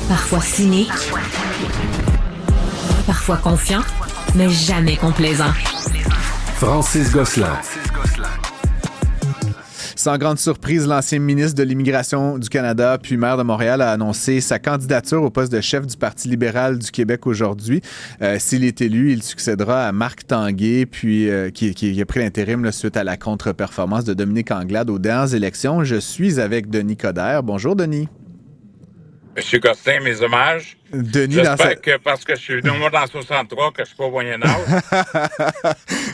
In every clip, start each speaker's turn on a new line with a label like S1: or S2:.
S1: Parfois cynique, parfois confiant, mais jamais complaisant.
S2: Francis Gosselin.
S3: Sans grande surprise, l'ancien ministre de l'Immigration du Canada puis maire de Montréal a annoncé sa candidature au poste de chef du Parti libéral du Québec aujourd'hui. S'il est élu, il succédera à Marc Tanguay, puis qui a pris l'intérim là, suite à la contre-performance de Dominique Anglade aux dernières élections. Je suis avec Denis Coderre. Bonjour, Denis.
S4: Monsieur Gosselin, mes hommages.
S3: Denis,
S4: j'espère que parce que je suis venu dans 63 que je suis pas au Moyen-Âge.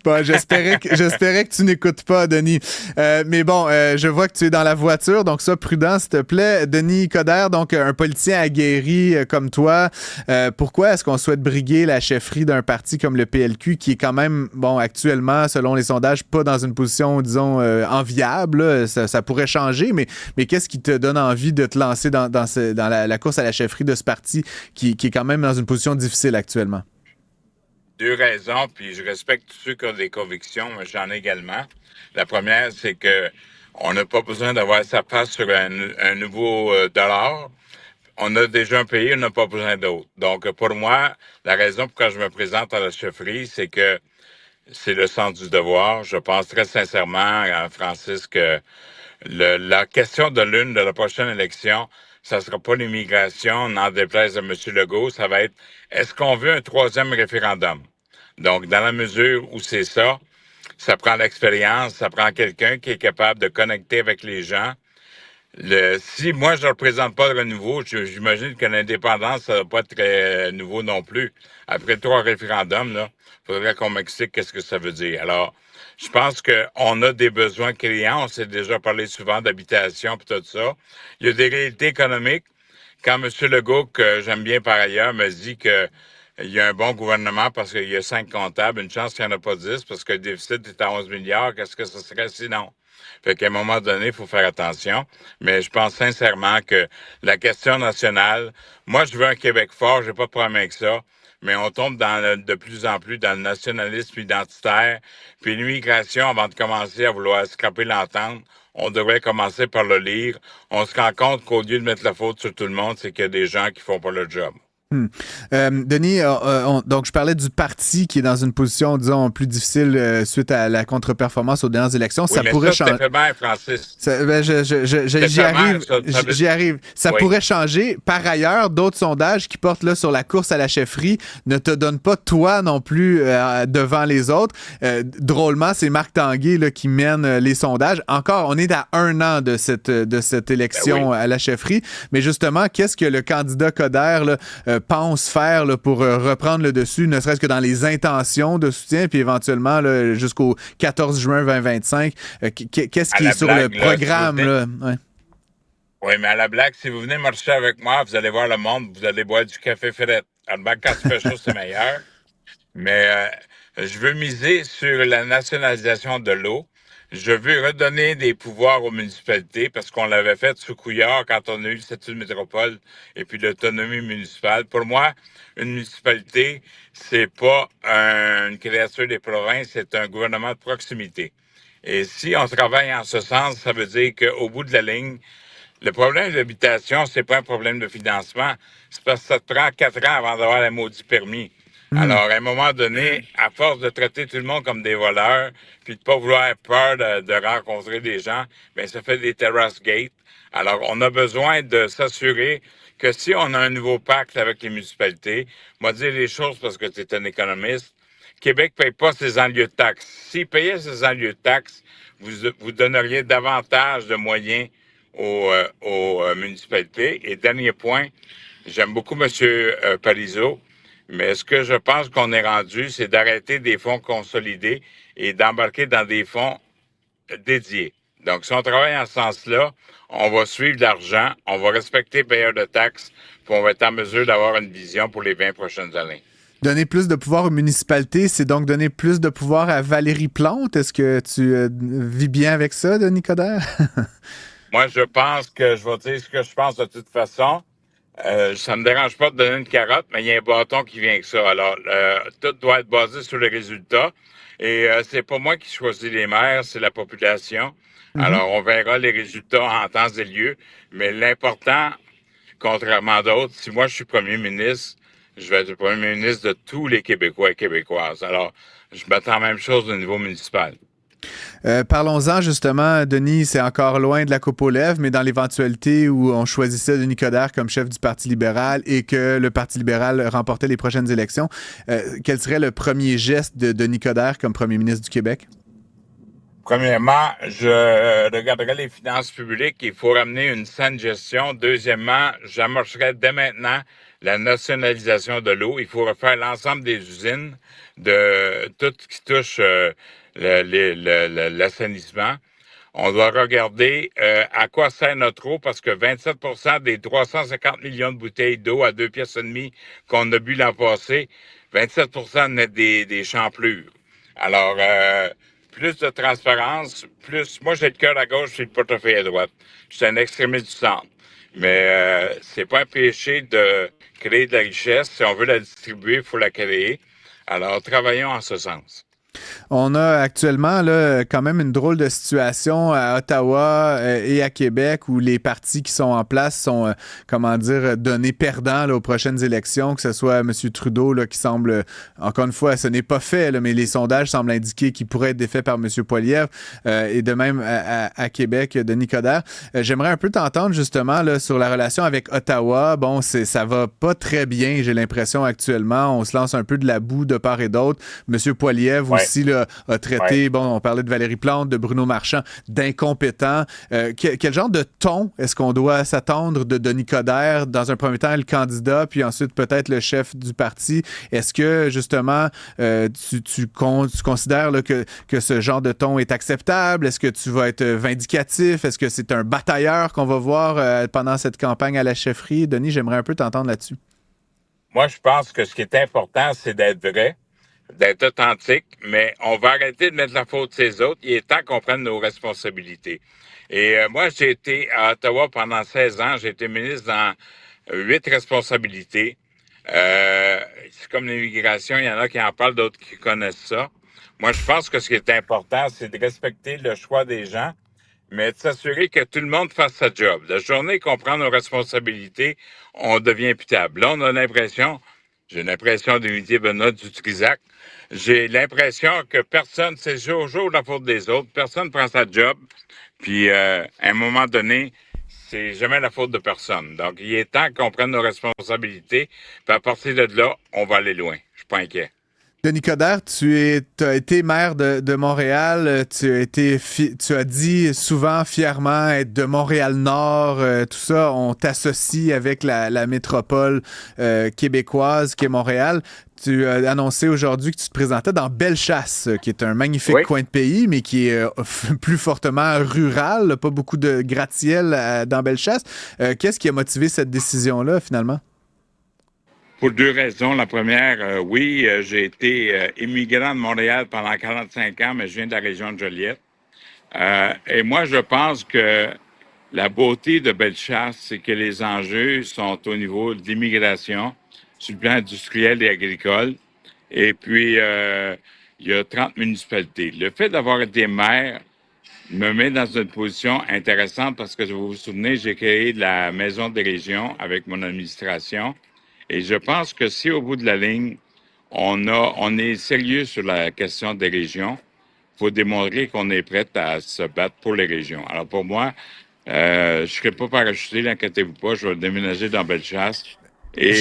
S3: Bon, j'espérais que tu n'écoutes pas, Denis. Mais bon, je vois que tu es dans la voiture, donc ça, prudent, s'il te plaît. Denis Coderre, donc un politicien aguerri comme toi, pourquoi est-ce qu'on souhaite briguer la chefferie d'un parti comme le PLQ, qui est quand même, bon, actuellement, selon les sondages, pas dans une position, disons, enviable, là. Ça pourrait changer, mais qu'est-ce qui te donne envie de te lancer dans la course à la chefferie de ce parti qui est quand même dans une position difficile actuellement?
S4: Deux raisons, puis je respecte tous ceux qui ont des convictions, mais j'en ai également. La première, c'est que on n'a pas besoin d'avoir sa place sur un nouveau dollar. On a déjà un pays, on n'a pas besoin d'autre. Donc, pour moi, la raison pourquoi je me présente à la chefferie, c'est que c'est le sens du devoir. Je pense très sincèrement, Francis, que la question de l'une de la prochaine élection, ça sera pas l'immigration, n'en déplaise à M. Legault, ça va être est-ce qu'on veut un troisième référendum? Donc, dans la mesure où c'est ça, ça prend l'expérience, ça prend quelqu'un qui est capable de connecter avec les gens. Si moi, je ne représente pas le renouveau, j'imagine que l'indépendance, ça ne va pas être très nouveau non plus. Après 3 référendums, là, faudrait qu'on m'explique qu'est-ce que ça veut dire. Alors, je pense qu'on a des besoins criants. On s'est déjà parlé souvent d'habitation et tout ça. Il y a des réalités économiques. Quand M. Legault, que j'aime bien par ailleurs, me dit que il y a un bon gouvernement parce qu'il y a 5 comptables, une chance qu'il n'y en a pas 10 parce que le déficit est à 11 milliards, qu'est-ce que ce serait sinon? Fait qu'à un moment donné, il faut faire attention. Mais je pense sincèrement que la question nationale, moi, je veux un Québec fort, j'ai pas de problème avec ça. Mais on tombe de plus en plus dans le nationalisme identitaire. Puis l'immigration, avant de commencer à vouloir scraper l'entente, on devrait commencer par le lire. On se rend compte qu'au lieu de mettre la faute sur tout le monde, c'est qu'il y a des gens qui font pas le job.
S3: Denis, donc je parlais du parti qui est dans une position, disons, plus difficile suite à la contre-performance aux dernières élections.
S4: Oui,
S3: ça pourrait changer.
S4: Ça fait bien, Francis.
S3: J'y arrive. Ça
S4: oui.
S3: pourrait changer. Par ailleurs, d'autres sondages qui portent là sur la course à la chefferie ne te donnent pas toi non plus devant les autres. Drôlement, c'est Marc Tanguay là, qui mène les sondages. Encore, on est à 1 an de cette élection à la chefferie. Mais justement, qu'est-ce que le candidat Coderre là, pense faire là, pour reprendre le dessus, ne serait-ce que dans les intentions de soutien, puis éventuellement là, jusqu'au 14 juin 2025, qu'est-ce qui est sur le programme? Là? Ouais.
S4: Oui, mais à la blague, si vous venez marcher avec moi, vous allez voir le monde, vous allez boire du café frais. Alors, quand il fait chaud, c'est meilleur. Mais je veux miser sur la nationalisation de l'eau. Je veux redonner des pouvoirs aux municipalités parce qu'on l'avait fait sous Couillard quand on a eu le statut de métropole et puis l'autonomie municipale. Pour moi, une municipalité, c'est pas une créature des provinces, c'est un gouvernement de proximité. Et si on travaille en ce sens, ça veut dire qu'au bout de la ligne, le problème de l'habitation, c'est pas un problème de financement. C'est parce que ça te prend 4 ans avant d'avoir le maudit permis. Alors, à un moment donné, à force de traiter tout le monde comme des voleurs, puis de pas vouloir avoir peur de rencontrer des gens, ben ça fait des terrace gates. Alors, on a besoin de s'assurer que si on a un nouveau pacte avec les municipalités, moi dire les choses parce que tu es un économiste, Québec paye pas ses enlieux de taxes. S'il payait ses enlieux de taxes, vous donneriez davantage de moyens aux municipalités. Et dernier point, j'aime beaucoup M. Parizeau, mais ce que je pense qu'on est rendu, c'est d'arrêter des fonds consolidés et d'embarquer dans des fonds dédiés. Donc, si on travaille en ce sens-là, on va suivre l'argent, on va respecter les payeurs de taxes, puis on va être en mesure d'avoir une vision pour les 20 prochaines années.
S3: Donner plus de pouvoir aux municipalités, c'est donc donner plus de pouvoir à Valérie Plante. Est-ce que tu vis bien avec ça, Denis Coderre?
S4: Moi, je pense que je vais dire ce que je pense de toute façon. Ça me dérange pas de donner une carotte, mais il y a un bâton qui vient avec ça. Alors, tout doit être basé sur les résultats. Et c'est pas moi qui choisis les maires, c'est la population. Alors, on verra les résultats en temps et lieu. Mais l'important, contrairement à d'autres, si moi je suis premier ministre, je vais être le premier ministre de tous les Québécois et Québécoises. Alors, je m'attends à la même chose au niveau municipal.
S3: Parlons-en justement, Denis, c'est encore loin de la coupe aux lèvres, mais dans l'éventualité où on choisissait Denis Coderre comme chef du Parti libéral et que le Parti libéral remportait les prochaines élections, quel serait le premier geste de Denis Coderre comme premier ministre du Québec?
S4: Premièrement, je regarderai les finances publiques. Il faut ramener une saine gestion. Deuxièmement, j'amorcerai dès maintenant la nationalisation de l'eau. Il faut refaire l'ensemble des usines de tout ce qui touche l'assainissement. On doit regarder à quoi sert notre eau parce que 27% des 350 millions de bouteilles d'eau à 2 pièces et demie qu'on a bu l'an passé, 27% naît des champlures. Alors, plus de transparence, plus... Moi, j'ai le cœur à gauche, j'ai le portefeuille à droite. Je suis un extrémiste du centre. Mais c'est pas un péché de créer de la richesse. Si on veut la distribuer, il faut la créer. Alors, travaillons en ce sens.
S3: On a actuellement là, quand même une drôle de situation à Ottawa et à Québec où les partis qui sont en place sont, donnés perdants là, aux prochaines élections, que ce soit M. Trudeau là, qui semble, encore une fois, ce n'est pas fait, là, mais les sondages semblent indiquer qu'il pourrait être défait par M. Poilievre et de même à Québec, Denis Coderre. J'aimerais un peu t'entendre justement là, sur la relation avec Ottawa. Bon, ça va pas très bien, j'ai l'impression actuellement. On se lance un peu de la boue de part et d'autre. M. Poilievre aussi là, a traité, bon, on parlait de Valérie Plante, de Bruno Marchand, d'incompétents. Quel genre de ton est-ce qu'on doit s'attendre de Denis Coderre? Dans un premier temps, le candidat, puis ensuite peut-être le chef du parti. Est-ce que, justement, tu considères là, que ce genre de ton est acceptable? Est-ce que tu vas être vindicatif? Est-ce que c'est un batailleur qu'on va voir pendant cette campagne à la chefferie? Denis, j'aimerais un peu t'entendre là-dessus.
S4: Moi, je pense que ce qui est important, c'est d'être vrai, d'être authentique, mais on va arrêter de mettre la faute sur les autres. Il est temps qu'on prenne nos responsabilités. Et moi, j'ai été à Ottawa pendant 16 ans. J'ai été ministre dans 8 responsabilités. C'est comme l'immigration, il y en a qui en parlent, d'autres qui connaissent ça. Moi, je pense que ce qui est important, c'est de respecter le choix des gens, mais de s'assurer que tout le monde fasse sa job. La journée qu'on prend nos responsabilités, on devient imputable. Là, on a l'impression, j'ai l'impression d'imiter Benoît Dutrisac, j'ai l'impression que personne, c'est jour la faute des autres, personne prend sa job, puis à un moment donné, c'est jamais la faute de personne. Donc, il est temps qu'on prenne nos responsabilités, puis à partir de là, on va aller loin. Je suis pas inquiet.
S3: Denis Coderre, tu as été maire de Montréal, tu as dit souvent fièrement être de Montréal-Nord, tout ça, on t'associe avec la métropole québécoise qui est Montréal. Tu as annoncé aujourd'hui que tu te présentais dans Bellechasse, qui est un magnifique coin de pays, mais qui est plus fortement rural, pas beaucoup de gratte-ciel dans Bellechasse. Qu'est-ce qui a motivé cette décision-là, finalement?
S4: Pour 2 raisons. La première, oui, j'ai été immigrant de Montréal pendant 45 ans, mais je viens de la région de Joliette. Et moi, je pense que la beauté de Bellechasse, c'est que les enjeux sont au niveau de l'immigration, sur le plan industriel et agricole. Et puis, il y a 30 municipalités. Le fait d'avoir été maire me met dans une position intéressante parce que, vous vous souvenez, j'ai créé la Maison des régions avec mon administration. Et je pense que si, au bout de la ligne, on est sérieux sur la question des régions, il faut démontrer qu'on est prêt à se battre pour les régions. Alors, pour moi, je ne serai pas parachuté, n'inquiétez-vous pas, je vais déménager dans Bellechasse. Et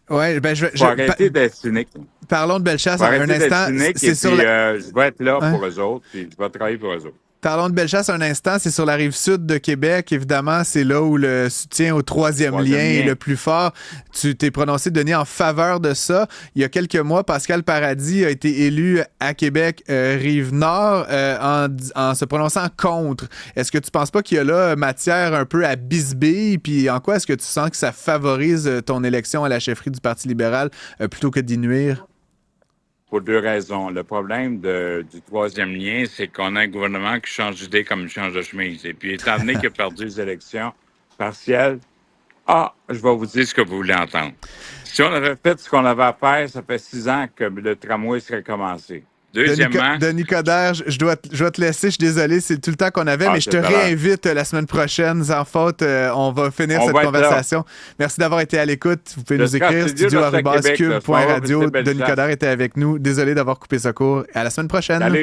S4: faut arrêter d'être cynique.
S3: Parlons de Bellechasse un instant.
S4: Je vais être là pour eux autres, puis je vais travailler pour eux autres.
S3: Parlons de Bellechasse un instant, c'est sur la rive sud de Québec. Évidemment, c'est là où le soutien au troisième lien est le plus fort. Tu t'es prononcé, Denis, en faveur de ça. Il y a quelques mois, Pascal Paradis a été élu à Québec Rive-Nord en se prononçant contre. Est-ce que tu penses pas qu'il y a là matière un peu à bisbille? Puis en quoi est-ce que tu sens que ça favorise ton élection à la chefferie du Parti libéral plutôt que d'y nuire?
S4: Pour 2 raisons. Le problème du troisième lien, c'est qu'on a un gouvernement qui change d'idée comme il change de chemise. Et puis, étant donné qu'il a perdu les élections partielles, je vais vous dire ce que vous voulez entendre. Si on avait fait ce qu'on avait à faire, ça fait 6 ans que le tramway serait commencé. Deuxièmement,
S3: Denis Coderre, je dois te laisser. Je suis désolé, c'est tout le temps qu'on avait, mais je te réinvite la semaine prochaine, sans faute. On va finir cette conversation. Merci d'avoir été à l'écoute. Vous pouvez nous écrire studio@cube.radio. Denis Coderre était avec nous. Désolé d'avoir coupé ce cours. À la semaine prochaine.
S4: Salut.